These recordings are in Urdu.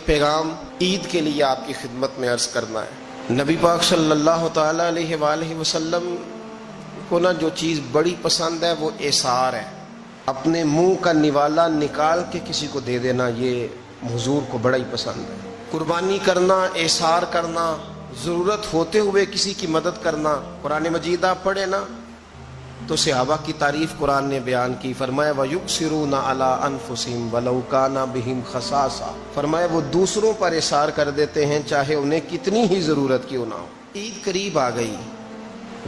پیغام عید کے لیے آپ کی خدمت میں عرض کرنا ہے۔ نبی پاک صلی اللہ تعالیٰ علیہ وآلہ وسلم کو نا جو چیز بڑی پسند ہے وہ ایثار ہے، اپنے منہ کا نوالا نکال کے کسی کو دے دینا، یہ حضور کو بڑا ہی پسند ہے۔ قربانی کرنا، ایثار کرنا، ضرورت ہوتے ہوئے کسی کی مدد کرنا۔ قرآن مجید آپ پڑھے نا تو صحابہ کی تعریف قرآن نے بیان کی، فرمایا وَيُؤْثِرُونَ عَلَىٰ أَنفُسِهِمْ وَلَوْ كَانَ بِهِمْ خَصَاصَةٌ، فرمایا وہ دوسروں پر اثار کر دیتے ہیں چاہے انہیں کتنی ہی ضرورت کیوں نہ ہو۔ عید قریب آ گئی،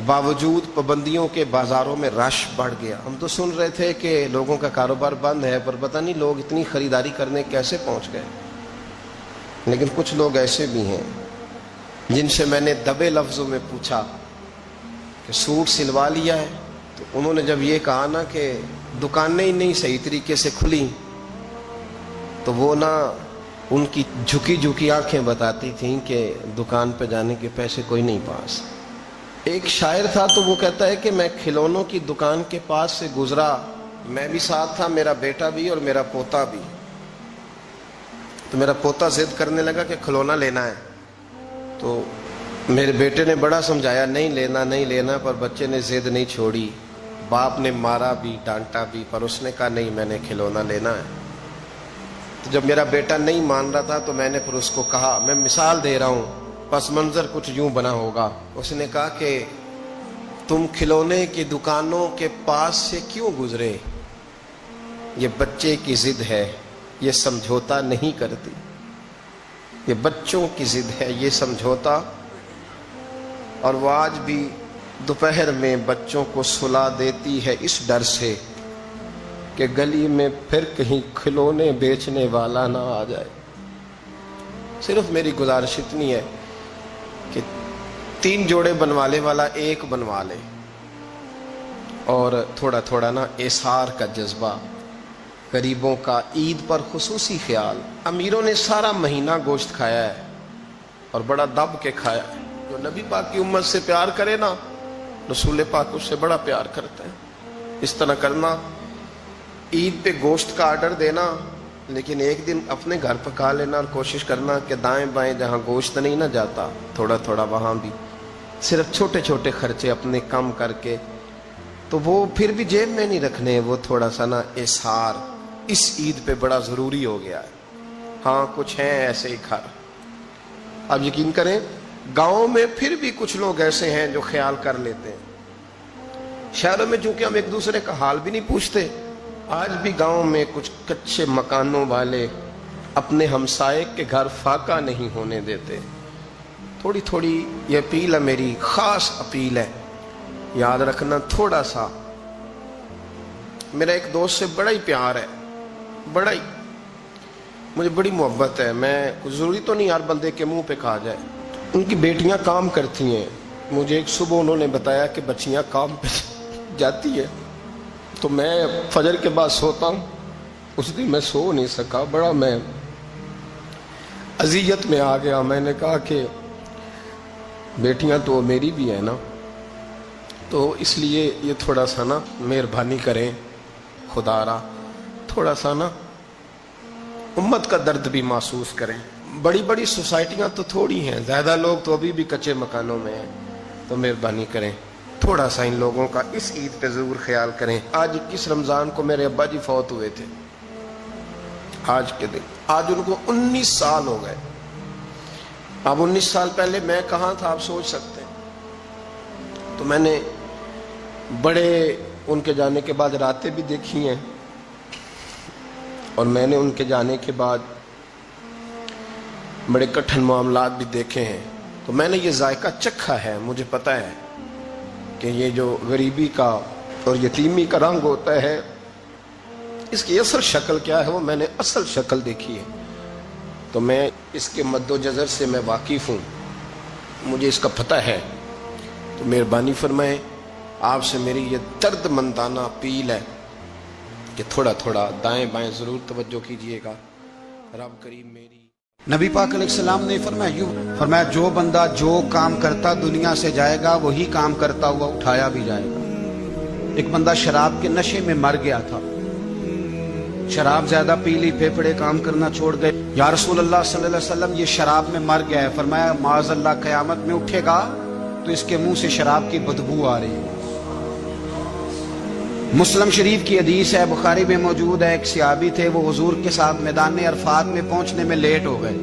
باوجود پابندیوں کے بازاروں میں رش بڑھ گیا۔ ہم تو سن رہے تھے کہ لوگوں کا کاروبار بند ہے، پر پتہ نہیں لوگ اتنی خریداری کرنے کیسے پہنچ گئے۔ لیکن کچھ لوگ ایسے بھی ہیں جن سے میں نے دبے لفظوں میں پوچھا کہ سوٹ سلوا لیا ہے، تو انہوں نے جب یہ کہا نا کہ دکانیں ہی نہیں صحیح طریقے سے کھلی، تو وہ نا ان کی جھکی جھکی آنکھیں بتاتی تھیں کہ دکان پہ جانے کے پیسے کوئی نہیں پاس۔ ایک شاعر تھا تو وہ کہتا ہے کہ میں کھلونوں کی دکان کے پاس سے گزرا، میں بھی ساتھ تھا، میرا بیٹا بھی اور میرا پوتا بھی۔ تو میرا پوتا ضد کرنے لگا کہ کھلونا لینا ہے، تو میرے بیٹے نے بڑا سمجھایا نہیں لینا نہیں لینا، پر بچے نے ضد نہیں چھوڑی، باپ نے مارا بھی ڈانٹا بھی، پر اس نے کہا نہیں میں نے کھلونا لینا ہے۔ تو جب میرا بیٹا نہیں مان رہا تھا تو میں نے پھر اس کو کہا، میں مثال دے رہا ہوں، پس منظر کچھ یوں بنا ہوگا۔ اس نے کہا کہ تم کھلونے کی دکانوں کے پاس سے کیوں گزرے؟ یہ بچے کی ضد ہے، یہ سمجھوتا نہیں کرتی، یہ بچوں کی ضد ہے، یہ سمجھوتا۔ اور وہ آج بھی دوپہر میں بچوں کو سلا دیتی ہے اس ڈر سے کہ گلی میں پھر کہیں کھلونے بیچنے والا نہ آ جائے۔ صرف میری گزارش اتنی ہے کہ 3 جوڑے بنوانے والا 1 بنوا لے، اور تھوڑا تھوڑا نا ایثار کا جذبہ، غریبوں کا عید پر خصوصی خیال۔ امیروں نے سارا مہینہ گوشت کھایا ہے اور بڑا دب کے کھایا ہے۔ جو نبی پاک کی امت سے پیار کرے نا، رسول پاک اس سے بڑا پیار کرتا ہے۔ اس طرح کرنا، عید پہ گوشت کا آرڈر دینا، لیکن ایک دن اپنے گھر پکا لینا، اور کوشش کرنا کہ دائیں بائیں جہاں گوشت نہیں نہ جاتا تھوڑا تھوڑا وہاں بھی صرف چھوٹے چھوٹے خرچے اپنے کم کر کے، تو وہ پھر بھی جیب میں نہیں رکھنے، وہ تھوڑا سا نا اظہار اس عید پہ بڑا ضروری ہو گیا ہے۔ ہاں کچھ ہیں ایسے ہی گھر، آپ یقین کریں گاؤں میں پھر بھی کچھ لوگ ایسے ہیں جو خیال کر لیتے ہیں۔ شہروں میں چونکہ ہم ایک دوسرے کا حال بھی نہیں پوچھتے، آج بھی گاؤں میں کچھ کچے مکانوں والے اپنے ہمسائے کے گھر فاقہ نہیں ہونے دیتے۔ تھوڑی تھوڑی یہ اپیل ہے، میری خاص اپیل ہے، یاد رکھنا تھوڑا سا۔ میرا ایک دوست سے بڑا ہی پیار ہے، بڑا ہی، مجھے بڑی محبت ہے، میں ضروری تو نہیں ہر بندے کے منہ پہ کہا جائے۔ ان کی بیٹیاں کام کرتی ہیں، مجھے ایک صبح انہوں نے بتایا کہ بچیاں کام پہ جاتی ہے، تو میں فجر کے بعد سوتا ہوں، اس دن میں سو نہیں سکا، بڑا میں اذیت میں آ گیا۔ میں نے کہا کہ بیٹیاں تو میری بھی ہیں نا، تو اس لیے یہ تھوڑا سا نا مہربانی کریں، خدا را تھوڑا سا نا امت کا درد بھی محسوس کریں۔ بڑی بڑی سوسائٹیاں تو تھوڑی ہیں، زیادہ لوگ تو ابھی بھی کچے مکانوں میں ہیں، تو مہربانی کریں تھوڑا سا ان لوگوں کا اس عید پہ ضرور خیال کریں۔ آج 21 رمضان کو میرے ابا جی فوت ہوئے تھے، آج کے دن، آج ان کو 19 سال ہو گئے۔ اب 19 سال پہلے میں کہاں تھا آپ سوچ سکتے ہیں۔ تو میں نے بڑے ان کے جانے کے بعد راتیں بھی دیکھی ہیں، اور میں نے ان کے جانے کے بعد بڑے کٹھن معاملات بھی دیکھے ہیں، تو میں نے یہ ذائقہ چکھا ہے، مجھے پتہ ہے کہ یہ جو غریبی کا اور یتیمی کا رنگ ہوتا ہے، اس کی اصل شکل کیا ہے وہ میں نے اصل شکل دیکھی ہے، تو میں اس کے مد و جزر سے میں واقف ہوں، مجھے اس کا پتہ ہے۔ تو مہربانی فرمائیں، آپ سے میری یہ درد مندانہ اپیل ہے کہ تھوڑا تھوڑا دائیں بائیں ضرور توجہ کیجئے گا۔ رب کریم میری نبی پاک علیہ السلام نے فرمایا جو بندہ جو کام کرتا دنیا سے جائے گا وہی کام کرتا ہوا اٹھایا بھی جائے گا۔ ایک بندہ شراب کے نشے میں مر گیا تھا، شراب زیادہ پی لی، پھیپھڑے کام کرنا چھوڑ گئے، یا رسول اللہ صلی اللہ علیہ وسلم یہ شراب میں مر گیا ہے. فرمایا معاذ اللہ قیامت میں اٹھے گا تو اس کے منہ سے شراب کی بدبو آ رہی ہے. مسلم شریف کی حدیث ہے، بخاری میں موجود ہے. ایک صحابی تھے، وہ حضور کے ساتھ میدان عرفات میں پہنچنے میں لیٹ ہو گئے.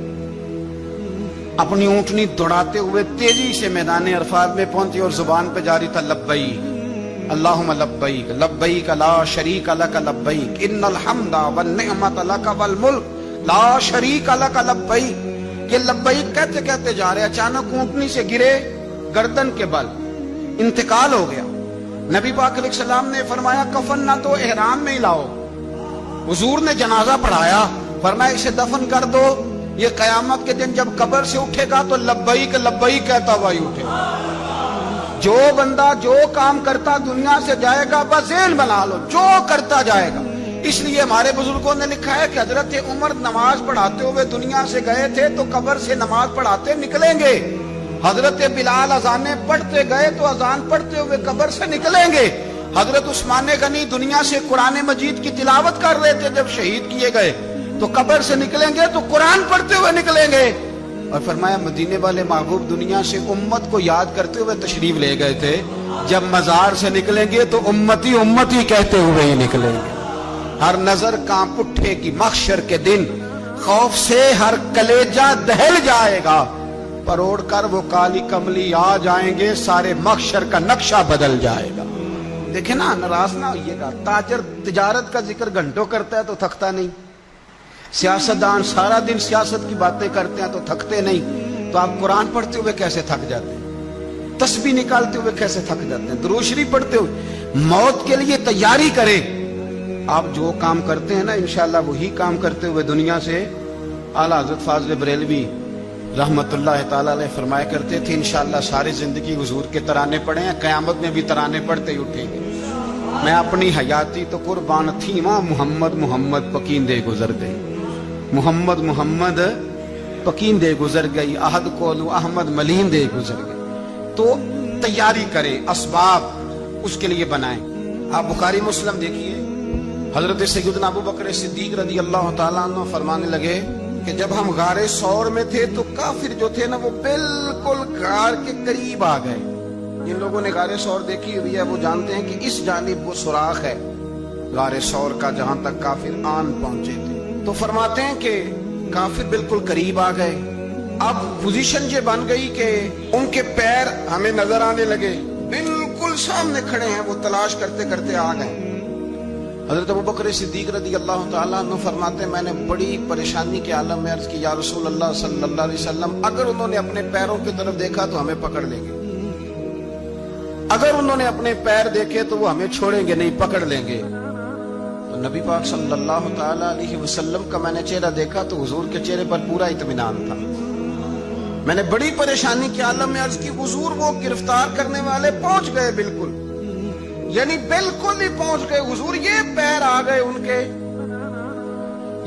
اپنی اونٹنی دوڑاتے ہوئے تیزی سے میدان عرفات میں پہنچے اور زبان پہ جاری تھا لبیک اللہم لبیک لبیک لا شریک لک لبیک ان الحمد والنعمت لک والملک لا شریک لک لبیک. یہ لبیک کہتے کہتے جا رہے، اچانک اونٹنی سے گرے، گردن کے بل انتقال ہو گیا. نبی پاک علیہ السلام نے فرمایا کفن نہ تو احرام میں ہی لاؤ. حضور نے جنازہ پڑھایا، فرمایا اسے دفن کر دو، یہ قیامت کے دن جب قبر سے اٹھے گا تو لبیک لبیک کہتا ہوا ہی اٹھے گا. جو بندہ جو کام کرتا دنیا سے جائے گا، بس ذہن بنا لو جو کرتا جائے گا. اس لیے ہمارے بزرگوں نے لکھا ہے کہ حضرت عمر نماز پڑھاتے ہوئے دنیا سے گئے تھے تو قبر سے نماز پڑھاتے نکلیں گے. حضرت بلال اذانیں پڑھتے گئے تو اذان پڑھتے ہوئے قبر سے نکلیں گے. حضرت عثمان غنی دنیا سے قرآن مجید کی تلاوت کر رہے تھے، جب شہید کیے گئے تو قبر سے نکلیں گے تو قرآن پڑھتے ہوئے نکلیں گے. اور فرمایا مدینے والے محبوب دنیا سے امت کو یاد کرتے ہوئے تشریف لے گئے تھے، جب مزار سے نکلیں گے تو امتی امتی کہتے ہوئے ہی نکلیں گے. ہر نظر کانپ اٹھے گی محشر کے دن، خوف سے ہر کلیجہ دہل جائے گا، پروڑ کر وہ کالی کملی آ جائیں گے، سارے محشر کا نقشہ بدل جائے گا. دیکھیں نا، ناراض نہ ہوئیے گا. تاجر تجارت کا ذکر گھنٹوں کرتا ہے تو تھکتا نہیں، سیاستدان سارا دن سیاست کی باتیں کرتے ہیں تو تھکتے نہیں. تو آپ قرآن پڑھتے ہوئے کیسے تھک جاتے ہیں؟ تسبیح نکالتے ہوئے کیسے تھک جاتے ہیں؟ درود شریف پڑھتے ہوئے. موت کے لیے تیاری کریں. آپ جو کام کرتے ہیں نا انشاءاللہ وہی کام کرتے ہوئے دنیا سے. اعلیٰ حضرت فاضل بریلوی رحمت اللہ تعالی علیہ فرمایا کرتے تھے انشاءاللہ ساری زندگی حضور کے ترانے پڑھے ہیں، قیامت میں بھی ترانے پڑھتے ہی اٹھیں گے. میں اپنی حیاتی تو قربان تھی ماں، محمد محمد پکیندے گزر گئی، محمد محمد پکیندے گزر گئی، احد کولو احمد ملیندے گزر گئی. تو تیاری کریں، اسباب اس کے لیے بنائیں. آپ بخاری مسلم دیکھیے، حضرت سیدنا ابو بکر صدیق رضی اللہ تعالیٰ عنہ فرمانے لگے کہ جب ہم غار ثور میں تھے تو کافر جو تھے نا وہ بالکل غار کے قریب آ گئے. جن لوگوں نے غار ثور دیکھی ہوئی ہے وہ جانتے ہیں کہ اس جانب وہ سوراخ ہے غار ثور کا جہاں تک کافر آن پہنچے تھے. تو فرماتے ہیں کہ کافر بالکل قریب آ گئے. اب پوزیشن یہ بن گئی کہ ان کے پیر ہمیں نظر آنے لگے، بالکل سامنے کھڑے ہیں، وہ تلاش کرتے کرتے آ گئے. حضرت ابو بکر صدیق رضی اللہ تعالیٰ عنہ فرماتے ہیں میں نے بڑی پریشانی کے عالم میں عرض کی یا رسول اللہ صلی اللہ علیہ وسلم، اگر انہوں نے اپنے پیروں کی طرف دیکھا تو ہمیں پکڑ لیں گے، اگر انہوں نے اپنے پیر دیکھے تو وہ ہمیں چھوڑیں گے نہیں، پکڑ لیں گے. تو نبی پاک صلی اللہ تعالیٰ علیہ وسلم کا میں نے چہرہ دیکھا تو حضور کے چہرے پر پورا اطمینان تھا. میں نے بڑی پریشانی کے عالم میں عرض کی حضور وہ گرفتار کرنے والے پہنچ گئے، بالکل یعنی بالکل ہی پہنچ گئے حضور، یہ پیر آ گئے ان کے.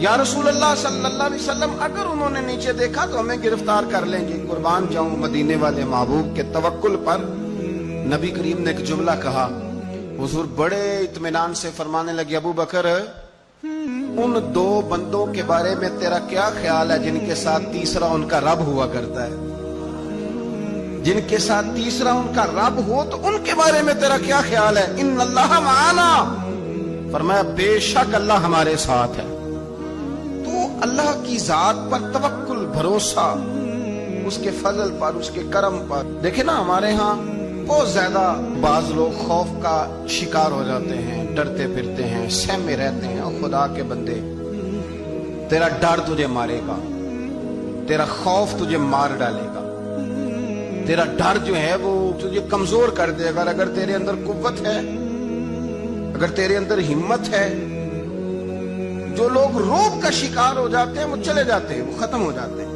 یا رسول اللہ صلی اللہ علیہ وسلم اگر انہوں نے نیچے دیکھا تو ہمیں گرفتار کر لیں گے. قربان جاؤں مدینے والے محبوب کے توکل پر. نبی کریم نے ایک جملہ کہا، حضور بڑے اطمینان سے فرمانے لگے ابو بکر ان دو بندوں کے بارے میں تیرا کیا خیال ہے جن کے ساتھ تیسرا ان کا رب ہوا کرتا ہے؟ جن کے ساتھ تیسرا ان کا رب ہو تو ان کے بارے میں تیرا کیا خیال ہے؟ ان اللہ معانا، فرمایا بے شک اللہ ہمارے ساتھ ہے. تو اللہ کی ذات پر توکل، بھروسہ اس کے فضل پر، اس کے کرم پر. دیکھیں نا ہمارے ہاں بہت زیادہ بعض لوگ خوف کا شکار ہو جاتے ہیں، ڈرتے پھرتے ہیں، سہمے رہتے ہیں. اور خدا کے بندے تیرا ڈر تجھے مارے گا، تیرا خوف تجھے مار ڈالے گا، تیرا ڈر جو ہے وہ تجھے کمزور کر دے گا. اگر تیرے اندر قوت ہے، اگر تیرے اندر ہمت ہے. جو لوگ روب کا شکار ہو جاتے ہیں وہ چلے جاتے ہیں، وہ ختم ہو جاتے ہیں.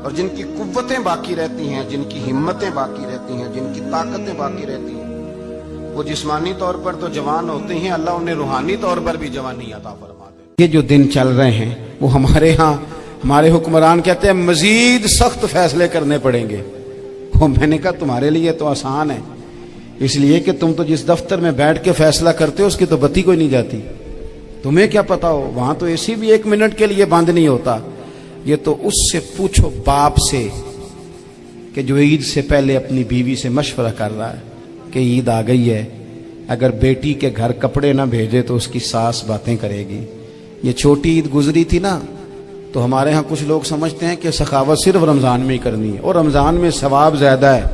اور جن کی قوتیں باقی رہتی ہیں، جن کی ہمتیں باقی رہتی ہیں، جن کی طاقتیں باقی رہتی ہیں، وہ جسمانی طور پر تو جوان ہوتے ہیں، اللہ انہیں روحانی طور پر بھی جوانی عطا فرما دے. یہ جو دن چل رہے ہیں وہ ہمارے ہاں ہمارے حکمران کہتے ہیں مزید سخت فیصلے کرنے پڑیں گے. میں نے کہا تمہارے لیے تو آسان ہے، اس لیے کہ تم تو جس دفتر میں بیٹھ کے فیصلہ کرتے ہو اس کی تو بتی کوئی نہیں جاتی. تمہیں کیا پتا ہو، وہاں تو اے سی بھی 1 منٹ کے لیے بند نہیں ہوتا. یہ تو اس سے پوچھو باپ سے کہ جو عید سے پہلے اپنی بیوی سے مشورہ کر رہا ہے کہ عید آ گئی ہے، اگر بیٹی کے گھر کپڑے نہ بھیجے تو اس کی ساس باتیں کرے گی۔ یہ چھوٹی عید گزری تھی نا، تو ہمارے ہاں کچھ لوگ سمجھتے ہیں کہ سخاوت صرف رمضان میں ہی کرنی ہے، اور رمضان میں ثواب زیادہ ہے،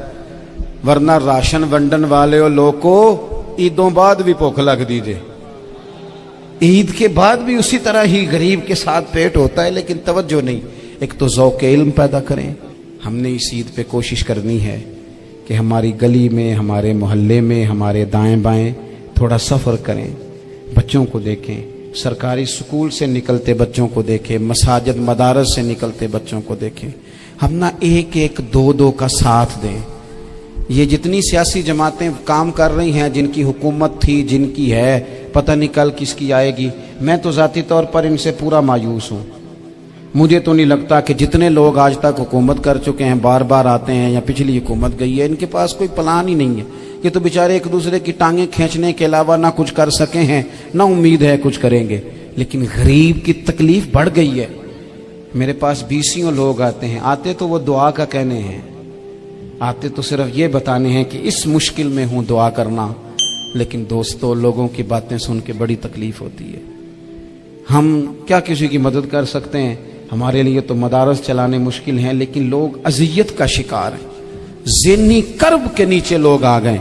ورنہ راشن ونڈن والے اور لوگ کو عیدوں بعد بھی بھوک لگ دیجئے، عید کے بعد بھی اسی طرح ہی غریب کے ساتھ پیٹ ہوتا ہے، لیکن توجہ نہیں۔ ایک تو ذوق علم پیدا کریں، ہم نے اس عید پہ کوشش کرنی ہے کہ ہماری گلی میں، ہمارے محلے میں، ہمارے دائیں بائیں تھوڑا سفر کریں، بچوں کو دیکھیں، سرکاری سکول سے نکلتے بچوں کو دیکھیں، مساجد مدارس سے نکلتے بچوں کو دیکھیں، ہم نہ ایک ایک دو دو کا ساتھ دیں۔ یہ جتنی سیاسی جماعتیں کام کر رہی ہیں، جن کی حکومت تھی، جن کی ہے، پتہ نہیں کل کس کی آئے گی، میں تو ذاتی طور پر ان سے پورا مایوس ہوں۔ مجھے تو نہیں لگتا کہ جتنے لوگ آج تک حکومت کر چکے ہیں، بار بار آتے ہیں یا پچھلی حکومت گئی ہے، ان کے پاس کوئی پلان ہی نہیں ہے۔ یہ تو بیچارے ایک دوسرے کی ٹانگیں کھینچنے کے علاوہ نہ کچھ کر سکے ہیں، نہ امید ہے کچھ کریں گے۔ لیکن غریب کی تکلیف بڑھ گئی ہے۔ میرے پاس 20 لوگ آتے ہیں، آتے تو وہ دعا کا کہنے ہیں، آتے تو صرف یہ بتانے ہیں کہ اس مشکل میں ہوں، دعا کرنا۔ لیکن دوستو، لوگوں کی باتیں سن کے بڑی تکلیف ہوتی ہے۔ ہم کیا کسی کی مدد کر سکتے ہیں؟ ہمارے لیے تو مدارس چلانے مشکل ہیں، لیکن لوگ اذیت کا شکار ہیں، ذہنی کرب کے نیچے لوگ آ گئے،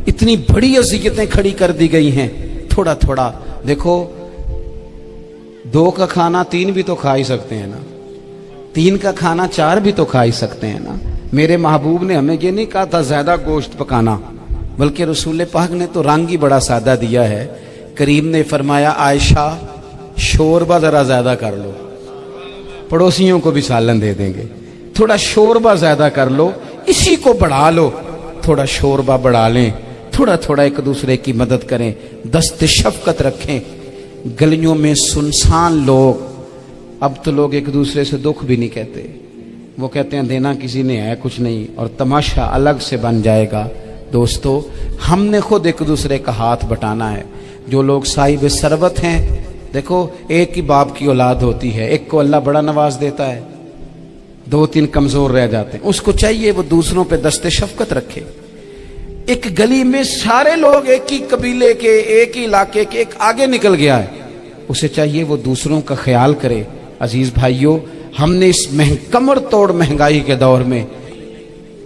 اتنی بڑی اذیتیں کھڑی کر دی گئی ہیں۔ تھوڑا تھوڑا دیکھو، 2 کا کھانا 3 بھی تو کھا ہی سکتے ہیں نا، 3 کا کھانا 4 بھی تو کھا ہی سکتے ہیں نا۔ میرے محبوب نے ہمیں یہ نہیں کہا تھا زیادہ گوشت پکانا، بلکہ رسول پاک نے تو رنگ ہی بڑا سادہ دیا ہے۔ کریم نے فرمایا، عائشہ شوربہ ذرا زیادہ کر لو، پڑوسیوں کو بھی سالن دے دیں گے، تھوڑا شوربہ زیادہ کر لو، اسی کو بڑھا لو، تھوڑا شوربہ بڑھا لیں، تھوڑا تھوڑا ایک دوسرے کی مدد کریں، دست شفقت رکھیں۔ گلیوں میں سنسان لوگ، اب تو لوگ ایک دوسرے سے دکھ بھی نہیں کہتے، وہ کہتے ہیں دینا کسی نے ہے کچھ نہیں، اور تماشا الگ سے بن جائے گا۔ دوستو، ہم نے خود ایک دوسرے کا ہاتھ بٹانا ہے۔ جو لوگ صاحب ثروت ہیں، دیکھو ایک ہی باپ کی اولاد ہوتی ہے، ایک کو اللہ بڑا نواز دیتا ہے، 2-3 کمزور رہ جاتے ہیں، اس کو چاہیے وہ دوسروں پہ دست شفقت رکھے۔ ایک گلی میں سارے لوگ ایک ہی قبیلے کے، ایک ہی علاقے کے، ایک آگے نکل گیا ہے، اسے چاہیے وہ دوسروں کا خیال کرے۔ عزیز بھائیوں، ہم نے اس کمر توڑ مہنگائی کے دور میں،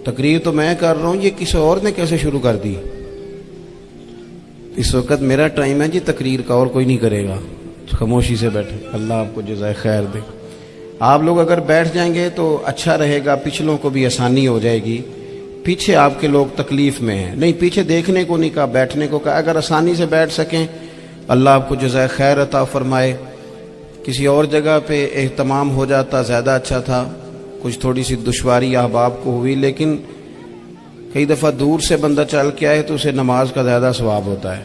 تقریر تو میں کر رہا ہوں، یہ کسی اور نے کیسے شروع کر دی؟ اس وقت میرا ٹائم ہے جی تقریر کا، اور کوئی نہیں کرے گا، خاموشی سے بیٹھے، اللہ آپ کو جزائے خیر دے۔ آپ لوگ اگر بیٹھ جائیں گے تو اچھا رہے گا، پچھلوں کو بھی آسانی ہو جائے گی۔ پیچھے آپ کے لوگ تکلیف میں ہیں، نہیں پیچھے دیکھنے کو نہیں کہا، بیٹھنے کو کہا، اگر آسانی سے بیٹھ سکیں اللہ آپ کو جزائے خیر عطا فرمائے۔ کسی اور جگہ پہ اہتمام ہو جاتا زیادہ اچھا تھا، کچھ تھوڑی سی دشواری احباب کو ہوئی، لیکن کئی دفعہ دور سے بندہ چل کے آئے تو اسے نماز کا زیادہ ثواب ہوتا ہے۔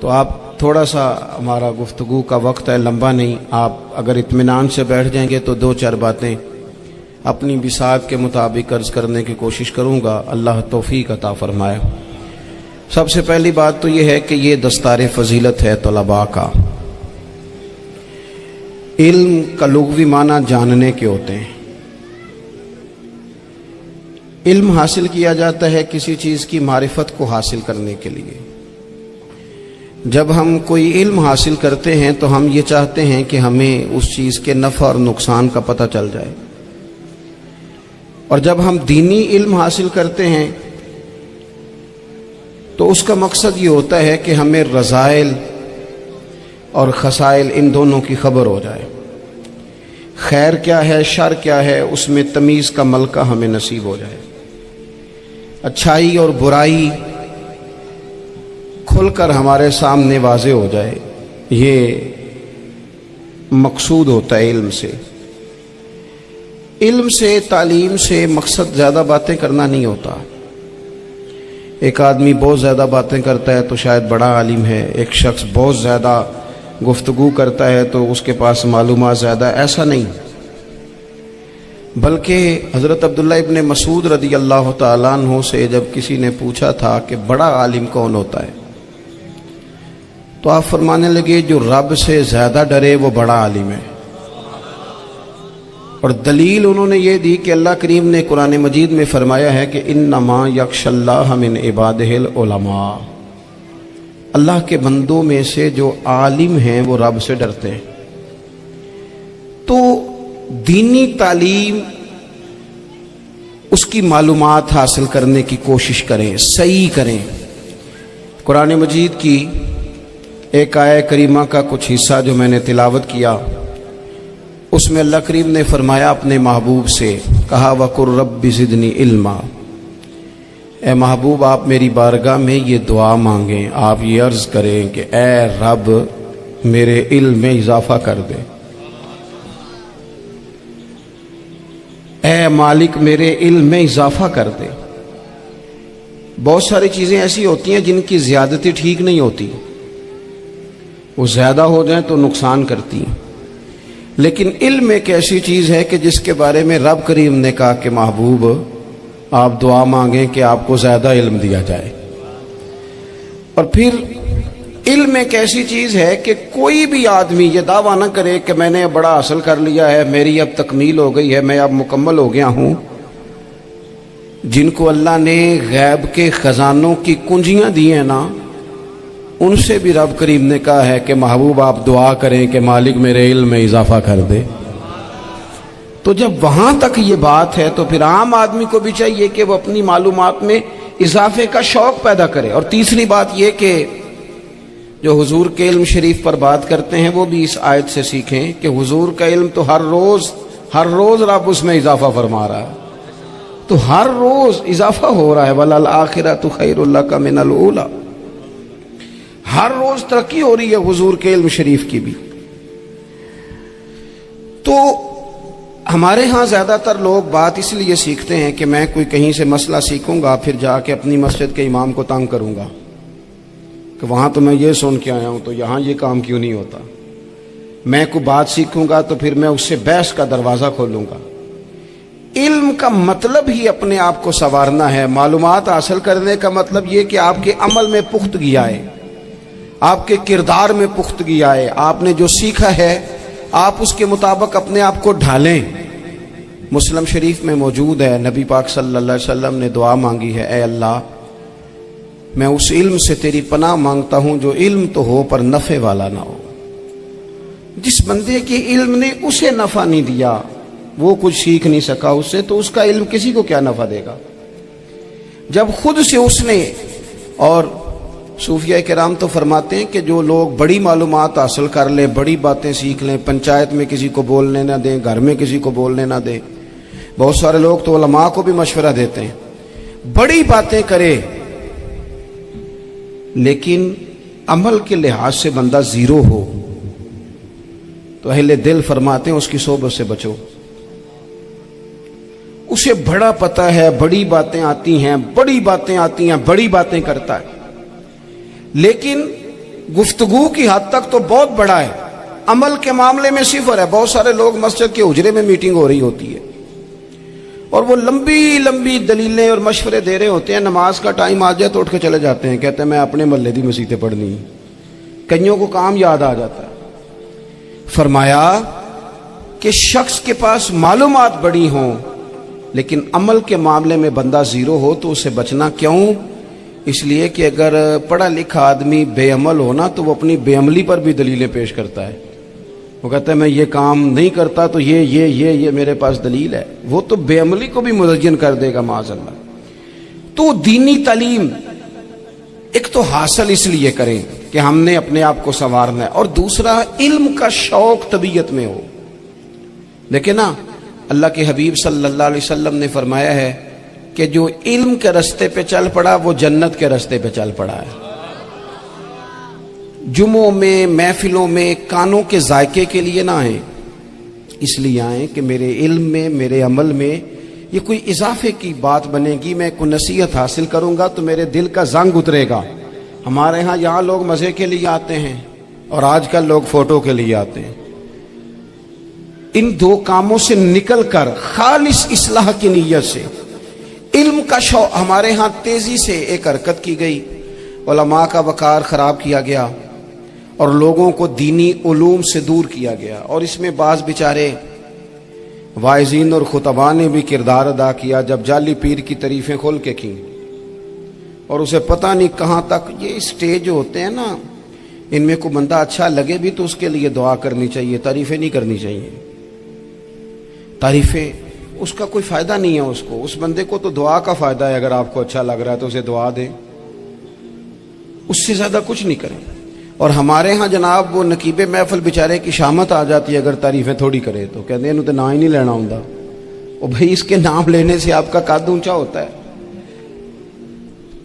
تو آپ تھوڑا سا، ہمارا گفتگو کا وقت ہے، لمبا نہیں، آپ اگر اطمینان سے بیٹھ جائیں گے تو 2-4 باتیں اپنی بساط کے مطابق عرض کرنے کی کوشش کروں گا، اللہ توفیق عطا فرمائے۔ سب سے پہلی بات تو یہ ہے کہ یہ دستار فضیلت ہے طلباء کا۔ علم کا لغوی معنی جاننے کے ہوتے ہیں۔ علم حاصل کیا جاتا ہے کسی چیز کی معرفت کو حاصل کرنے کے لیے۔ جب ہم کوئی علم حاصل کرتے ہیں تو ہم یہ چاہتے ہیں کہ ہمیں اس چیز کے نفع اور نقصان کا پتہ چل جائے، اور جب ہم دینی علم حاصل کرتے ہیں تو اس کا مقصد یہ ہوتا ہے کہ ہمیں رذائل اور خسائل ان دونوں کی خبر ہو جائے، خیر کیا ہے شر کیا ہے اس میں تمیز کا ملکہ ہمیں نصیب ہو جائے، اچھائی اور برائی کھل کر ہمارے سامنے واضح ہو جائے۔ یہ مقصود ہوتا ہے علم سے۔ علم سے، تعلیم سے مقصد زیادہ باتیں کرنا نہیں ہوتا۔ ایک آدمی بہت زیادہ باتیں کرتا ہے تو شاید بڑا عالم ہے، ایک شخص بہت زیادہ گفتگو کرتا ہے تو اس کے پاس معلومات زیادہ، ایسا نہیں، بلکہ حضرت عبداللہ ابن مسعود رضی اللہ تعالیٰ عنہ سے جب کسی نے پوچھا تھا کہ بڑا عالم کون ہوتا ہے، تو آپ فرمانے لگے جو رب سے زیادہ ڈرے وہ بڑا عالم ہے۔ اور دلیل انہوں نے یہ دی کہ اللہ کریم نے قرآن مجید میں فرمایا ہے کہ انما یخشی اللہ من عبادہ العلماء، اللہ کے بندوں میں سے جو عالم ہیں وہ رب سے ڈرتے ہیں۔ تو دینی تعلیم، اس کی معلومات حاصل کرنے کی کوشش کریں، صحیح کریں۔ قرآن مجید کی ایک آیہ کریمہ کا کچھ حصہ جو میں نے تلاوت کیا، اس میں اللہ کریم نے فرمایا اپنے محبوب سے، کہا وَقُلْ رَبِّ زِدْنِی عِلْمًا، اے محبوب آپ میری بارگاہ میں یہ دعا مانگیں، آپ یہ عرض کریں کہ اے رب میرے علم میں اضافہ کر دے، اے مالک میرے علم میں اضافہ کر دے۔ بہت ساری چیزیں ایسی ہوتی ہیں جن کی زیادتی ٹھیک نہیں ہوتی، وہ زیادہ ہو جائیں تو نقصان کرتی ہیں، لیکن علم ایک ایسی چیز ہے کہ جس کے بارے میں رب کریم نے کہا کہ محبوب آپ دعا مانگیں کہ آپ کو زیادہ علم دیا جائے۔ اور پھر علم ایک ایسی چیز ہے کہ کوئی بھی آدمی یہ دعویٰ نہ کرے کہ میں نے بڑا حاصل کر لیا ہے، میری اب تکمیل ہو گئی ہے، میں اب مکمل ہو گیا ہوں۔ جن کو اللہ نے غیب کے خزانوں کی کنجیاں دی ہیں نا، ان سے بھی رب کریم نے کہا ہے کہ محبوب آپ دعا کریں کہ مالک میرے علم میں اضافہ کر دے۔ تو جب وہاں تک یہ بات ہے تو پھر عام آدمی کو بھی چاہیے کہ وہ اپنی معلومات میں اضافے کا شوق پیدا کرے۔ اور تیسری بات یہ کہ جو حضور کے علم شریف پر بات کرتے ہیں وہ بھی اس آیت سے سیکھیں کہ حضور کا علم تو ہر روز رب اس میں اضافہ فرما رہا ہے، تو ہر روز اضافہ ہو رہا ہے۔ وَلَلْآخِرَةُ خَيْرٌ لَكَ مِنَ الْأُولَىٰ، ہر روز ترقی ہو رہی ہے حضور کے علم شریف کی بھی۔ تو ہمارے ہاں زیادہ تر لوگ بات اس لیے سیکھتے ہیں کہ میں کوئی کہیں سے مسئلہ سیکھوں گا پھر جا کے اپنی مسجد کے امام کو تنگ کروں گا کہ وہاں تو میں یہ سن کے آیا ہوں تو یہاں یہ کام کیوں نہیں ہوتا۔ میں کوئی بات سیکھوں گا تو پھر میں اس سے بحث کا دروازہ کھولوں گا۔ علم کا مطلب ہی اپنے آپ کو سنوارنا ہے۔ معلومات حاصل کرنے کا مطلب یہ کہ آپ کے عمل میں پختگی آئے، آپ کے کردار میں پختگی آئے، آپ نے جو سیکھا ہے آپ اس کے مطابق اپنے آپ کو ڈھالیں۔ مسلم شریف میں موجود ہے، نبی پاک صلی اللہ علیہ وسلم نے دعا مانگی ہے، اے اللہ میں اس علم سے تیری پناہ مانگتا ہوں جو علم تو ہو پر نفع والا نہ ہو۔ جس بندے کے علم نے اسے نفع نہیں دیا، وہ کچھ سیکھ نہیں سکا اس سے، تو اس کا علم کسی کو کیا نفع دے گا۔ جب خود سے اس نے، اور صوفیہ کرام تو فرماتے ہیں کہ جو لوگ بڑی معلومات حاصل کر لیں، بڑی باتیں سیکھ لیں، پنچایت میں کسی کو بولنے نہ دیں، گھر میں کسی کو بولنے نہ دیں، بہت سارے لوگ تو علماء کو بھی مشورہ دیتے ہیں، بڑی باتیں کرے لیکن عمل کے لحاظ سے بندہ زیرو ہو تو اہل دل فرماتے ہیں اس کی صحبت سے بچو۔ اسے بڑا پتہ ہے، بڑی باتیں آتی ہیں، بڑی باتیں کرتا ہے، لیکن گفتگو کی حد تک تو بہت بڑا ہے، عمل کے معاملے میں صفر ہے۔ بہت سارے لوگ مسجد کے حجرے میں میٹنگ ہو رہی ہوتی ہے اور وہ لمبی دلیلیں اور مشورے دے رہے ہوتے ہیں، نماز کا ٹائم آ جائے تو اٹھ کے چلے جاتے ہیں، کہتے ہیں میں اپنے محلے دی مسیتیں پڑھنی ہیں۔ کئیوں کو کام یاد آ جاتا ہے۔ فرمایا کہ شخص کے پاس معلومات بڑی ہوں لیکن عمل کے معاملے میں بندہ زیرو ہو تو اسے بچنا کیوں؟ اس لیے کہ اگر پڑھا لکھا آدمی بے عمل ہونا تو وہ اپنی بے عملی پر بھی دلیلیں پیش کرتا ہے۔ وہ کہتا ہے میں یہ کام نہیں کرتا تو یہ میرے پاس دلیل ہے، وہ تو بے عملی کو بھی مزین کر دے گا معاذ اللہ۔ تو دینی تعلیم ایک تو حاصل اس لیے کریں کہ ہم نے اپنے آپ کو سنوارنا ہے، اور دوسرا علم کا شوق طبیعت میں ہو۔ دیکھیں نا، اللہ کے حبیب صلی اللہ علیہ وسلم نے فرمایا ہے کہ جو علم کے رستے پہ چل پڑا وہ جنت کے رستے پہ چل پڑا ہے۔ جمعوں میں، محفلوں میں کانوں کے ذائقے کے لیے نہ آئیں، اس لیے آئیں کہ میرے علم میں، میرے عمل میں یہ کوئی اضافے کی بات بنے گی، میں کوئی نصیحت حاصل کروں گا تو میرے دل کا زنگ اترے گا۔ ہمارے ہاں یہاں لوگ مزے کے لیے آتے ہیں اور آج کل لوگ فوٹو کے لیے آتے ہیں۔ ان دو کاموں سے نکل کر خالص اصلاح کی نیت سے علم کا شوق، ہمارے ہاں تیزی سے ایک حرکت کی گئی، علماء کا وقار خراب کیا گیا اور لوگوں کو دینی علوم سے دور کیا گیا، اور اس میں بعض بیچارے واعظین اور خطباء نے بھی کردار ادا کیا جب جعلی پیر کی تعریفیں کھول کے کی، اور اسے پتہ نہیں کہاں تک یہ اسٹیج ہوتے ہیں نا، ان میں کوئی بندہ اچھا لگے بھی تو اس کے لیے دعا کرنی چاہیے، تعریفیں نہیں کرنی چاہیے۔ تعریفیں اس کا کوئی فائدہ نہیں ہے، اس بندے کو تو دعا کا فائدہ ہے، اگر آپ کو اچھا لگ رہا ہے تو اسے دعا دیں، اس سے زیادہ کچھ نہیں کریں۔ اور ہمارے ہاں جناب وہ نقیب محفل بیچارے کی شامت آ جاتی ہے اگر تعریفیں تھوڑی کرے تو کہتے ہیں انہوں تو نام ہی نہیں لینا ہوندا۔ اور بھائی اس کے نام لینے سے آپ کا قد اونچا ہوتا ہے۔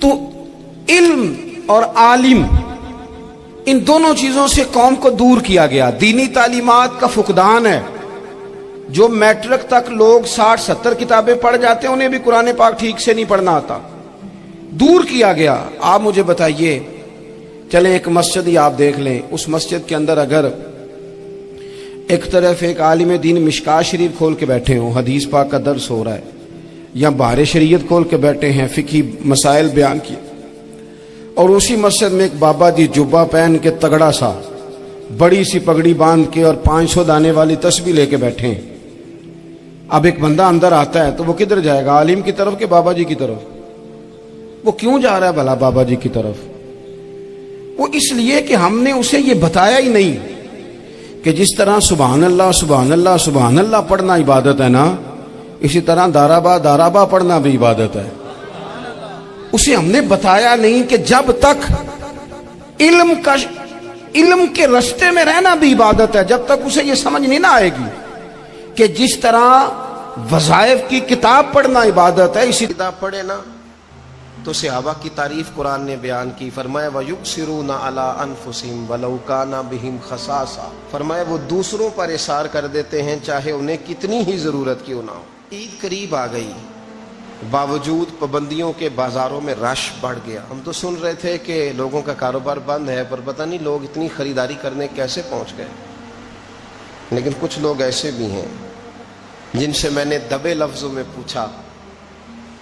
تو علم اور عالم ان دونوں چیزوں سے قوم کو دور کیا گیا۔ دینی تعلیمات کا فقدان ہے، جو میٹرک تک لوگ 60-70 کتابیں پڑھ جاتے ہیں انہیں بھی قرآن پاک ٹھیک سے نہیں پڑھنا آتا، دور کیا گیا۔ آپ مجھے بتائیے، چلیں ایک مسجد ہی آپ دیکھ لیں، اس مسجد کے اندر اگر ایک طرف ایک عالم دین مشکات شریف کھول کے بیٹھے ہوں، حدیث پاک کا درس ہو رہا ہے، یا بہار شریعت کھول کے بیٹھے ہیں، فقہی مسائل بیان کیے، اور اسی مسجد میں ایک بابا جی جبہ پہن کے تگڑا سا بڑی سی پگڑی باندھ کے اور 500 دانے والی تسبیح لے کے بیٹھے ہیں، اب ایک بندہ اندر آتا ہے تو وہ کدھر جائے گا، عالم کی طرف کہ بابا جی کی طرف؟ وہ کیوں جا رہا ہے بھلا بابا جی کی طرف؟ وہ اس لیے کہ ہم نے اسے یہ بتایا ہی نہیں کہ جس طرح سبحان اللہ سبحان اللہ سبحان اللہ پڑھنا عبادت ہے نا، اسی طرح دارابا پڑھنا بھی عبادت ہے۔ اسے ہم نے بتایا نہیں کہ جب تک علم کے رستے میں رہنا بھی عبادت ہے، جب تک اسے یہ سمجھ نہیں نہ آئے گی کہ جس طرح وظائف کی کتاب پڑھنا عبادت ہے، اسی کتاب پڑھے نا تو صحابہ کی تعریف قرآن نے بیان کی، فرمایا وَيُؤْثِرُونَ عَلَىٰ أَنفُسِهِمْ وَلَوْ كَانَ بِهِمْ خَصَاصَةٌ، فرمایا وہ دوسروں پر اثار کر دیتے ہیں چاہے انہیں کتنی ہی ضرورت کیوں نہ ہو۔ عید قریب آ گئی، باوجود پابندیوں کے بازاروں میں رش بڑھ گیا۔ ہم تو سن رہے تھے کہ لوگوں کا کاروبار بند ہے، پر پتہ نہیں لوگ اتنی خریداری کرنے کیسے پہنچ گئے۔ لیکن کچھ لوگ ایسے بھی ہیں جن سے میں نے دبے لفظوں میں پوچھا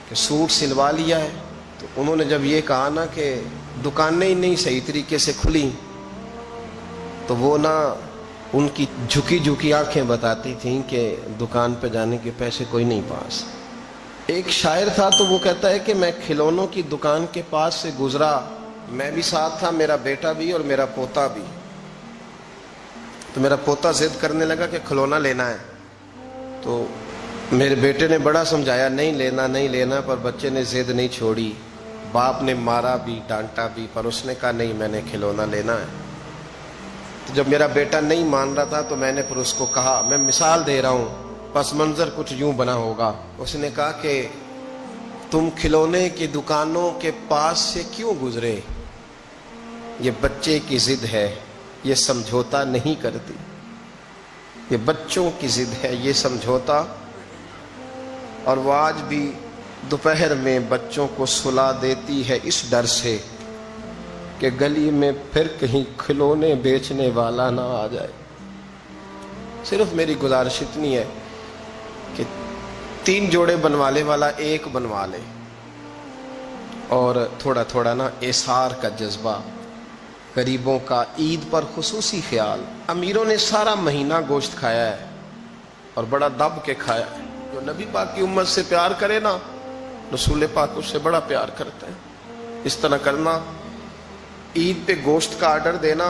کہ سوٹ سلوا لیا ہے، تو انہوں نے جب یہ کہا نا کہ دکانیں ہی نہیں صحیح طریقے سے کھلی، تو وہ نا ان کی جھکی آنکھیں بتاتی تھیں کہ دکان پہ جانے کے پیسے کوئی نہیں پاس۔ ایک شاعر تھا تو وہ کہتا ہے کہ میں کھلونوں کی دکان کے پاس سے گزرا، میں بھی ساتھ تھا، میرا بیٹا بھی اور میرا پوتا بھی۔ تو میرا پوتا ضد کرنے لگا کہ کھلونا لینا ہے، تو میرے بیٹے نے بڑا سمجھایا نہیں لینا، پر بچے نے ضد نہیں چھوڑی، باپ نے مارا بھی ڈانٹا بھی، پر اس نے کہا نہیں میں نے کھلونا لینا ہے۔ تو جب میرا بیٹا نہیں مان رہا تھا تو میں نے پھر اس کو کہا، میں مثال دے رہا ہوں، پس منظر کچھ یوں بنا ہوگا۔ اس نے کہا کہ تم کھلونے کی دکانوں کے پاس سے کیوں گزرے؟ یہ بچے کی ضد ہے، یہ سمجھوتا نہیں کرتی، یہ بچوں کی ضد ہے، یہ سمجھوتا۔ اور وہ آج بھی دوپہر میں بچوں کو سلا دیتی ہے اس ڈر سے کہ گلی میں پھر کہیں کھلونے بیچنے والا نہ آ جائے۔ صرف میری گزارش اتنی ہے کہ 3 جوڑے بنوانے والا 1 بنوا لے، اور تھوڑا تھوڑا نا اثار کا جذبہ، غریبوں کا عید پر خصوصی خیال۔ امیروں نے سارا مہینہ گوشت کھایا ہے اور بڑا دب کے کھایا ہے۔ جو نبی پاک کی امت سے پیار کرے نا، رسول پاک اس سے بڑا پیار کرتے ہیں۔ اس طرح کرنا، عید پہ گوشت کا آرڈر دینا،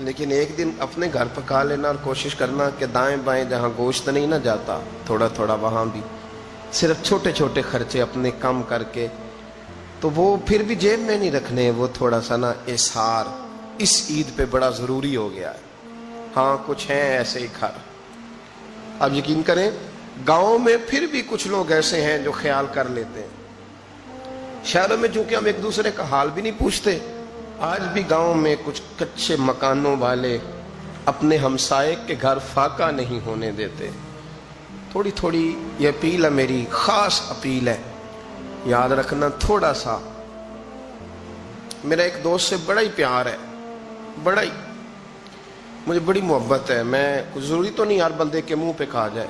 لیکن ایک دن اپنے گھر پکا لینا، اور کوشش کرنا کہ دائیں بائیں جہاں گوشت نہیں نہ جاتا، تھوڑا تھوڑا وہاں بھی صرف چھوٹے چھوٹے خرچے اپنے کم کر کے، تو وہ پھر بھی جیب میں نہیں رکھنے، وہ تھوڑا سا نا اظہار اس عید پہ بڑا ضروری ہو گیا ہے۔ ہاں کچھ ہیں ایسے ہی گھر، اب یقین کریں گاؤں میں پھر بھی کچھ لوگ ایسے ہیں جو خیال کر لیتے ہیں۔ شہروں میں چونکہ ہم ایک دوسرے کا حال بھی نہیں پوچھتے، آج بھی گاؤں میں کچھ کچے مکانوں والے اپنے ہمسائے کے گھر فاقہ نہیں ہونے دیتے۔ تھوڑی تھوڑی یہ اپیل ہے، میری خاص اپیل ہے، یاد رکھنا تھوڑا سا۔ میرا ایک دوست سے بڑا ہی پیار ہے، بڑا ہی، مجھے بڑی محبت ہے، میں کچھ ضروری تو نہیں ہر بندے کے منہ پہ کہا جائے۔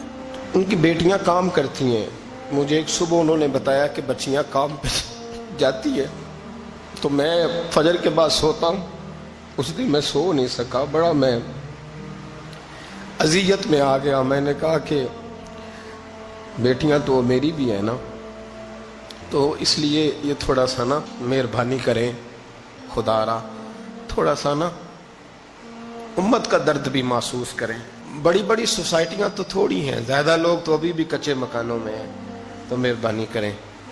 ان کی بیٹیاں کام کرتی ہیں، مجھے ایک صبح انہوں نے بتایا کہ بچیاں کام پہ جاتی ہے، تو میں فجر کے بعد سوتا ہوں، اس دن میں سو نہیں سکا، بڑا میں اذیت میں آ گیا۔ میں نے کہا کہ بیٹیاں تو میری بھی ہیں نا، تو اس لیے یہ تھوڑا سا نا مہربانی کریں خدا را، تھوڑا سا نا امت کا درد بھی محسوس کریں۔ بڑی بڑی سوسائٹیاں تو تھوڑی ہیں، زیادہ لوگ تو ابھی بھی کچے مکانوں میں ہیں، تو مہربانی کریں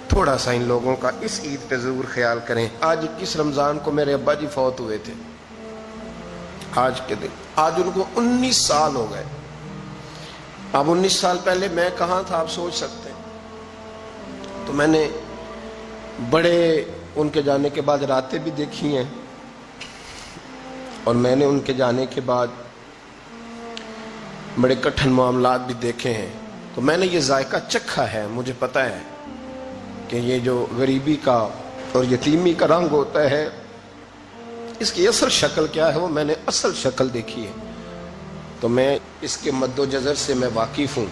تھوڑا سا ان لوگوں کا اس عید پہ ضرور خیال کریں۔ آج 21 رمضان کو میرے ابا جی فوت ہوئے تھے، آج کے دن، آج ان کو 19 سال ہو گئے۔ اب 19 سال پہلے میں کہاں تھا آپ سوچ سکتے ہیں۔ تو میں نے بڑے ان کے جانے کے بعد راتیں بھی دیکھی ہیں، اور میں نے ان کے جانے کے بعد بڑے کٹھن معاملات بھی دیکھے ہیں، تو میں نے یہ ذائقہ چکھا ہے، مجھے پتہ ہے کہ یہ جو غریبی کا اور یتیمی کا رنگ ہوتا ہے، اس کی اصل شکل کیا ہے وہ میں نے اصل شکل دیکھی ہے، تو میں اس کے مد و جزر سے میں واقف ہوں،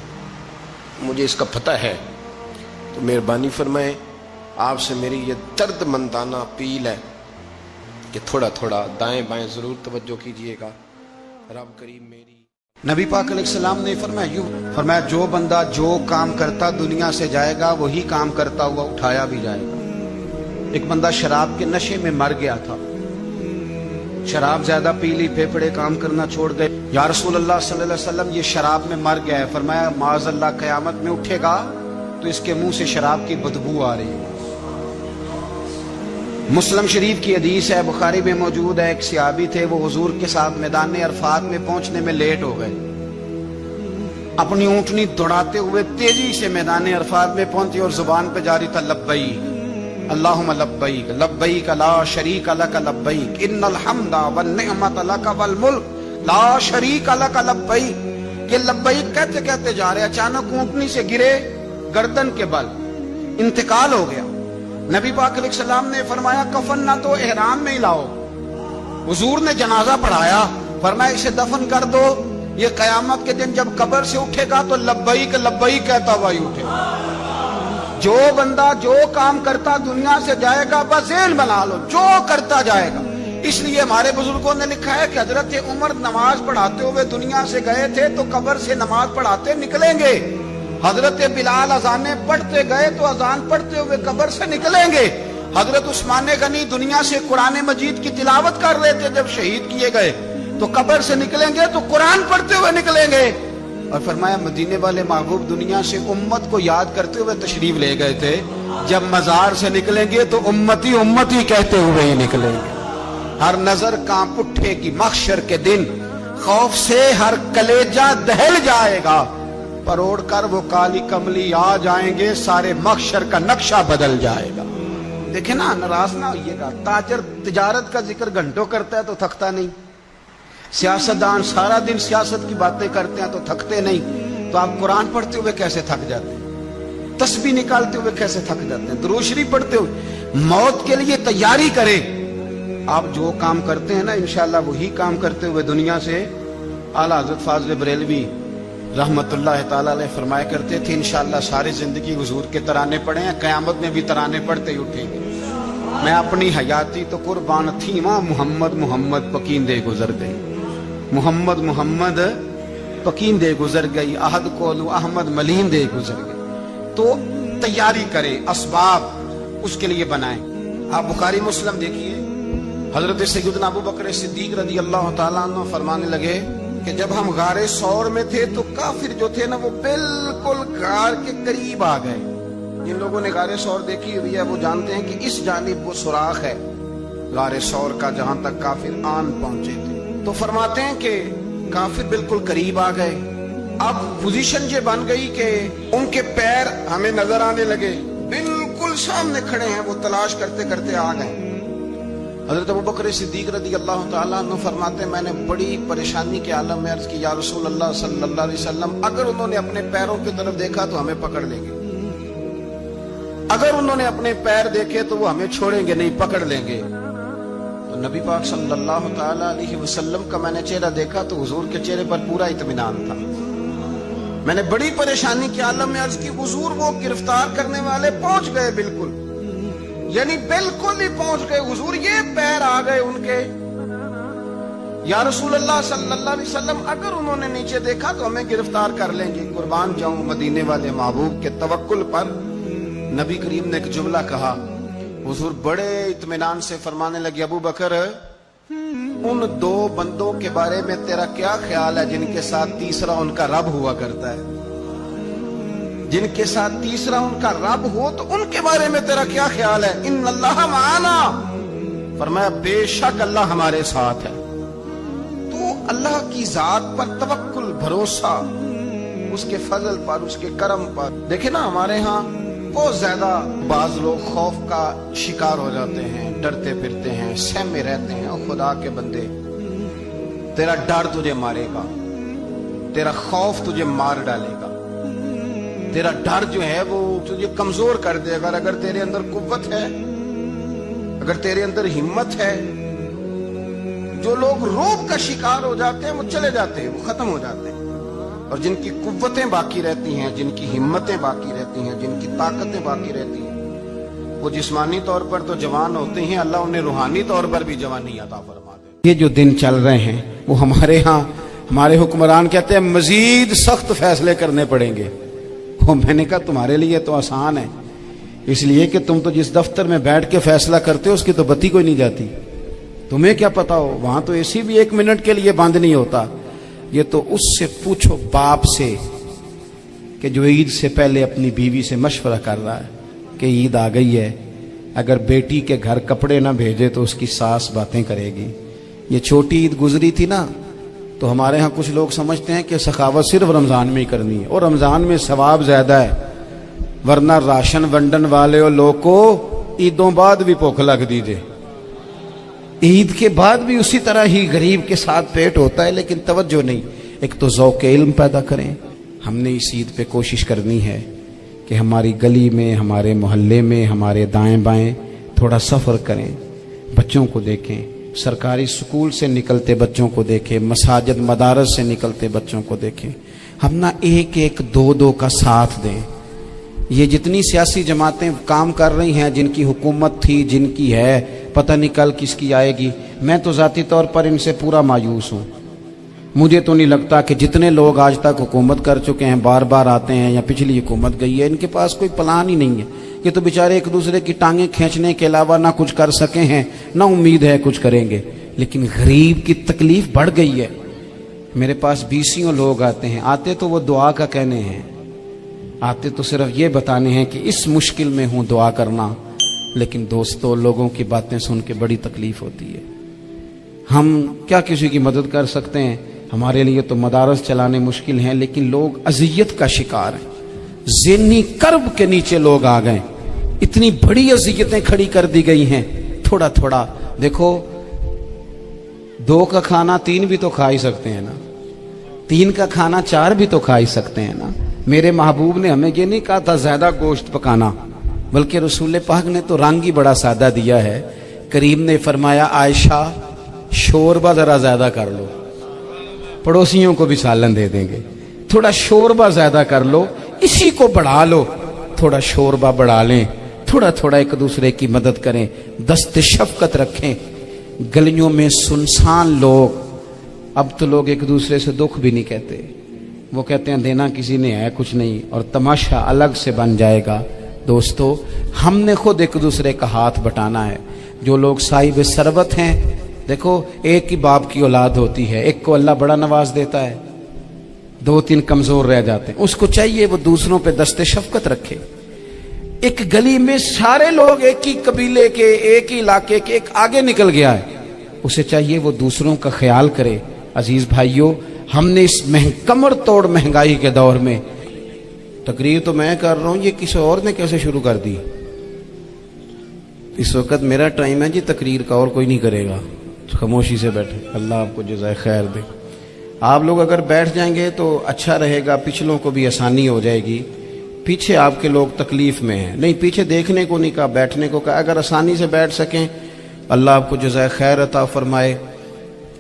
مجھے اس کا پتہ ہے۔ تو مہربانی فرمائیں، آپ سے میری یہ درد مندانہ اپیل ہے کہ تھوڑا تھوڑا دائیں بائیں ضرور توجہ کیجئے گا۔ رب کریم میری نبی پاک علیہ السلام نے فرمایا جو بندہ جو کام کرتا دنیا سے جائے گا وہی کام کرتا ہوا اٹھایا بھی جائے گا۔ ایک بندہ شراب کے نشے میں مر گیا تھا، شراب زیادہ پی لی، پھیپھڑے کام کرنا چھوڑ گئے۔ یا رسول اللہ صلی اللہ علیہ وسلم یہ شراب میں مر گیا ہے۔ فرمایا معاذ اللہ قیامت میں اٹھے گا تو اس کے منہ سے شراب کی بدبو آ رہی ہے۔ مسلم شریف کی حدیث ہے، بخاری میں موجود ہے، ایک صحابی تھے، وہ حضور کے ساتھ میدان عرفات میں پہنچنے میں لیٹ ہو گئے۔ اپنی اونٹنی دوڑاتے ہوئے تیزی سے میدان عرفات میں پہنچے اور زبان پہ جاری تھا لبیک اللہم لبیک لبیک لا شریک لک لبیک ان الحمد والنعمت لک والملک لا شریک لک لبیک۔ یہ لبیک کہتے کہتے جا رہے، اچانک اونٹنی سے گرے، گردن کے بل انتقال ہو گیا۔ نبی پاک علیہ السلام نے فرمایا کفن نہ تو احرام میں ہی لاؤ۔ حضور نے جنازہ پڑھایا، فرمایا اسے دفن کر دو، یہ قیامت کے دن جب قبر سے اٹھے گا تو لبیک لبیک کہتا ہوا ہی اٹھے گا۔ جو بندہ جو کام کرتا دنیا سے جائے گا، بس ذہن بنا لو جو کرتا جائے گا۔ اس لیے ہمارے بزرگوں نے لکھا ہے کہ حضرت عمر نماز پڑھاتے ہوئے دنیا سے گئے تھے تو قبر سے نماز پڑھاتے نکلیں گے۔ حضرت بلال اذانیں پڑھتے گئے تو اذان پڑھتے ہوئے قبر سے نکلیں گے۔ حضرت عثمان غنی دنیا سے قرآن مجید کی تلاوت کر رہے تھے، جب شہید کیے گئے تو قبر سے نکلیں گے تو قرآن پڑھتے ہوئے نکلیں گے۔ اور فرمایا مدینے والے محبوب دنیا سے امت کو یاد کرتے ہوئے تشریف لے گئے تھے، جب مزار سے نکلیں گے تو امتی امتی کہتے ہوئے ہی نکلیں گے۔ ہر نظر کانپ اٹھے گی محشر کے دن، خوف سے ہر کلیجہ دہل جائے گا، پروڑ کر وہ کالی کملی آ جائیں گے، سارے محشر کا نقشہ بدل جائے گا۔ دیکھیں نا، ناراض نہ ہوئیے گا، تاجر تجارت کا ذکر گھنٹوں کرتا ہے تو تھکتا نہیں، سیاستدان سارا دن سیاست کی باتیں کرتے ہیں تو تھکتے نہیں، تو آپ قرآن پڑھتے ہوئے کیسے تھک جاتے ہیں؟ تسبیح نکالتے ہوئے کیسے تھک جاتے ہیں؟ درود شریف پڑھتے ہوئے؟ موت کے لیے تیاری کریں۔ آپ جو کام کرتے ہیں نا انشاءاللہ وہی کام کرتے ہوئے دنیا سے۔ اعلیٰ حضرت فاضل بریلوی رحمت اللہ تعالیٰ علیہ فرمایا کرتے تھے انشاءاللہ ساری زندگی حضور کے ترانے پڑھے ہیں، قیامت میں بھی ترانے پڑھتے ہی اٹھیں گے۔ میں اپنی حیاتی تو قربان تھی ماں، محمد محمد پکیندے گزر گئی، محمد محمد پکیندے گزر گئی، احد کولو احمد ملیندے گزر گئی۔ تو تیاری کریں، اسباب اس کے لیے بنائیں۔ آپ بخاری مسلم دیکھیے، حضرت سیدنا ابو بکر صدیق رضی اللہ تعالیٰ عنہ فرمانے لگے کہ جب ہم غار ثور میں تھے تو کافر جو تھے نا وہ بالکل غار کے قریب آ گئے۔ جن لوگوں نے غار ثور دیکھی ہوئی ہے وہ جانتے ہیں کہ اس جانب وہ سوراخ ہے غار ثور کا جہاں تک کافر آن پہنچے تھے۔ تو فرماتے ہیں کہ کافر بالکل قریب آ گئے۔ اب پوزیشن یہ بن گئی کہ ان کے پیر ہمیں نظر آنے لگے، بالکل سامنے کھڑے ہیں، وہ تلاش کرتے کرتے آ گئے۔ حضرت ابو بکر صدیق رضی اللہ تعالیٰ عنہ فرماتے ہیں میں نے بڑی پریشانی کے عالم میں عرض کی یا رسول اللہ صلی اللہ علیہ وسلم، اگر انہوں نے اپنے پیروں کی طرف دیکھا تو ہمیں پکڑ لیں گے، اگر انہوں نے اپنے پیر دیکھے تو وہ ہمیں چھوڑیں گے نہیں، پکڑ لیں گے۔ تو نبی پاک صلی اللہ تعالیٰ علیہ وسلم کا میں نے چہرہ دیکھا تو حضور کے چہرے پر پورا اطمینان تھا۔ میں نے بڑی پریشانی کے عالم میں عرض کی حضور وہ گرفتار کرنے والے پہنچ گئے، بالکل یعنی بالکل ہی پہنچ گئے حضور، یہ پیر آ گئے ان کے، یا رسول اللہ صلی اللہ علیہ وسلم اگر انہوں نے نیچے دیکھا تو ہمیں گرفتار کر لیں گے. قربان جاؤں مدینے والے محبوب کے توکل پر. نبی کریم نے ایک جملہ کہا. حضور بڑے اطمینان سے فرمانے لگے ابو بکر ان دو بندوں کے بارے میں تیرا کیا خیال ہے جن کے ساتھ تیسرا ان کا رب ہوا کرتا ہے؟ جن کے ساتھ تیسرا ان کا رب ہو تو ان کے بارے میں تیرا کیا خیال ہے؟ ان اللہ معانا. فرمایا بے شک اللہ ہمارے ساتھ ہے. تو اللہ کی ذات پر توکل، بھروسہ اس کے فضل پر، اس کے کرم پر. دیکھیں نا ہمارے ہاں بہت زیادہ بعض لوگ خوف کا شکار ہو جاتے ہیں، ڈرتے پھرتے ہیں، سہمے رہتے ہیں. اور خدا کے بندے تیرا ڈر تجھے مارے گا، تیرا خوف تجھے مار ڈالے گا، تیرا ڈر جو ہے وہ تجھے کمزور کر دے گا. اگر تیرے اندر قوت ہے، اگر تیرے اندر ہمت ہے. جو لوگ روب کا شکار ہو جاتے ہیں وہ چلے جاتے ہیں، وہ ختم ہو جاتے ہیں. اور جن کی قوتیں باقی رہتی ہیں، جن کی ہمتیں باقی رہتی ہیں، جن کی طاقتیں باقی رہتی ہیں، وہ جسمانی طور پر تو جوان ہوتے ہیں، اللہ انہیں روحانی طور پر بھی جوانی عطا فرما دے. یہ جو دن چل رہے ہیں وہ ہمارے ہاں ہمارے حکمران کہتے ہیں مزید سخت فیصلے کرنے پڑیں گے. میں نے کہا تمہارے لیے تو آسان ہے، اس لیے کہ تم تو جس دفتر میں بیٹھ کے فیصلہ کرتے ہو اس کی تو بتی کوئی نہیں جاتی. تمہیں کیا پتا ہو وہاں تو اے سی بھی 1 منٹ کے لیے بند نہیں ہوتا. یہ تو اس سے پوچھو باپ سے کہ جو عید سے پہلے اپنی بیوی سے مشورہ کر رہا ہے کہ عید آ گئی ہے، اگر بیٹی کے گھر کپڑے نہ بھیجے تو اس کی ساس باتیں کرے گی. یہ چھوٹی عید گزری تھی نا تو ہمارے ہاں کچھ لوگ سمجھتے ہیں کہ سخاوت صرف رمضان میں ہی کرنی ہے، اور رمضان میں ثواب زیادہ ہے. ورنہ راشن ونڈن والے لوگ کو عیدوں بعد بھی بھوک لگ دیجئے، عید کے بعد بھی اسی طرح ہی غریب کے ساتھ پیٹ ہوتا ہے، لیکن توجہ نہیں. ایک تو ذوق علم پیدا کریں. ہم نے اس عید پہ کوشش کرنی ہے کہ ہماری گلی میں، ہمارے محلے میں، ہمارے دائیں بائیں تھوڑا سفر کریں، بچوں کو دیکھیں، سرکاری سکول سے نکلتے بچوں کو دیکھیں، مساجد مدارس سے نکلتے بچوں کو دیکھیں. ہم نہ ایک ایک دو دو کا ساتھ دیں. یہ جتنی سیاسی جماعتیں کام کر رہی ہیں، جن کی حکومت تھی، جن کی ہے، پتہ نہیں کل کس کی آئے گی. میں تو ذاتی طور پر ان سے پورا مایوس ہوں. مجھے تو نہیں لگتا کہ جتنے لوگ آج تک حکومت کر چکے ہیں، بار بار آتے ہیں یا پچھلی حکومت گئی ہے، ان کے پاس کوئی پلان ہی نہیں ہے. یہ تو بیچارے ایک دوسرے کی ٹانگیں کھینچنے کے علاوہ نہ کچھ کر سکے ہیں، نہ امید ہے کچھ کریں گے. لیکن غریب کی تکلیف بڑھ گئی ہے. میرے پاس 20 لوگ آتے ہیں، آتے تو وہ دعا کا کہنے ہیں، آتے تو صرف یہ بتانے ہیں کہ اس مشکل میں ہوں دعا کرنا. لیکن دوستو لوگوں کی باتیں سن کے بڑی تکلیف ہوتی ہے. ہم کیا کسی کی مدد کر سکتے ہیں؟ ہمارے لیے تو مدارس چلانے مشکل ہیں، لیکن لوگ اذیت کا شکار ہیں. ذہنی کرب کے نیچے لوگ آ گئے، اتنی بڑی اذیتیں کھڑی کر دی گئی ہیں. تھوڑا تھوڑا دیکھو، 2 کا کھانا 3 بھی تو کھا ہی سکتے ہیں نا، 3 کا کھانا 4 بھی تو کھا ہی سکتے ہیں نا. میرے محبوب نے ہمیں یہ نہیں کہا تھا زیادہ گوشت پکانا، بلکہ رسول پاک نے تو رنگ ہی بڑا سادہ دیا ہے. کریم نے فرمایا عائشہ شوربہ ذرا زیادہ کر لو، پڑوسیوں کو بھی سالن دے دیں گے. تھوڑا شوربہ زیادہ کر لو، اسی کو بڑھا لو، تھوڑا شوربہ بڑھا لیں، تھوڑا تھوڑا ایک دوسرے کی مدد کریں، دست شفقت رکھیں. گلیوں میں سنسان لوگ، اب تو لوگ ایک دوسرے سے دکھ بھی نہیں کہتے، وہ کہتے ہیں دینا کسی نے ہے کچھ نہیں، اور تماشا الگ سے بن جائے گا. دوستو ہم نے خود ایک دوسرے کا ہاتھ بٹانا ہے. جو لوگ صاحب ثروت ہیں، دیکھو ایک ہی باپ کی اولاد ہوتی ہے، ایک کو اللہ بڑا نواز دیتا ہے، 2-3 کمزور رہ جاتے ہیں. اس کو چاہیے وہ دوسروں پہ دست شفقت رکھے. ایک گلی میں سارے لوگ ایک ہی قبیلے کے، ایک ہی علاقے کے، ایک آگے نکل گیا ہے، اسے چاہیے وہ دوسروں کا خیال کرے. عزیز بھائیوں، ہم نے اس کمر توڑ مہنگائی کے دور میں، تقریر تو میں کر رہا ہوں، یہ کسی اور نے کیسے شروع کر دی؟ اس وقت میرا ٹائم ہے جی تقریر کا، اور کوئی نہیں کرے گا. خاموشی سے بیٹھے، اللہ آپ کو جزائے خیر دے. آپ لوگ اگر بیٹھ جائیں گے تو اچھا رہے گا، پچھلوں کو بھی آسانی ہو جائے گی. پیچھے آپ کے لوگ تکلیف میں ہیں، نہیں پیچھے دیکھنے کو نہیں کہا، بیٹھنے کو کہا. اگر آسانی سے بیٹھ سکیں اللہ آپ کو جزائے خیر عطا فرمائے.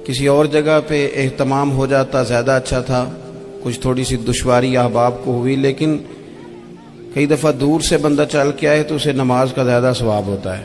کسی اور جگہ پہ اہتمام ہو جاتا زیادہ اچھا تھا. کچھ تھوڑی سی دشواری احباب کو ہوئی، لیکن کئی دفعہ دور سے بندہ چل کے آئے تو اسے نماز کا زیادہ ثواب ہوتا ہے.